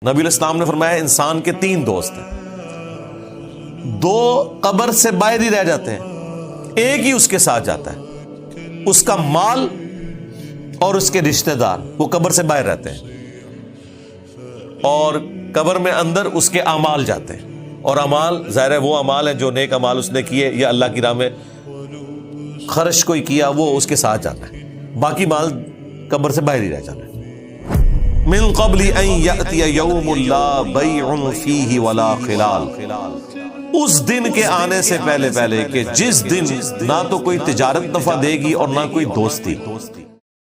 नबी अलैहिस्सलाम ने फरमाया इंसान के तीन दोस्त हैं, दो कब्र से बाहर ही रह जाते हैं, एक ही उसके साथ जाता है, उसका माल और उसके रिश्तेदार वो कब्र से बाहर रहते हैं और कब्र में अंदर उसके अमाल जाते हैं। और अमाल ज़ाहिर है वो अमाल है जो नेक अमाल उसने किए या अल्लाह की राह में खर्च कोई किया, वो उसके साथ जाता है, बाकी माल कब्र से बाहर ही रह जाता है। मिन क़ब्लि अन यअतिय यौमुन ला बैउन फीहि वला खिलाल, उस दिन के आने से पहले पहले कि जिस दिन ना तो कोई तिजारत नफा देगी और ना कोई दोस्ती।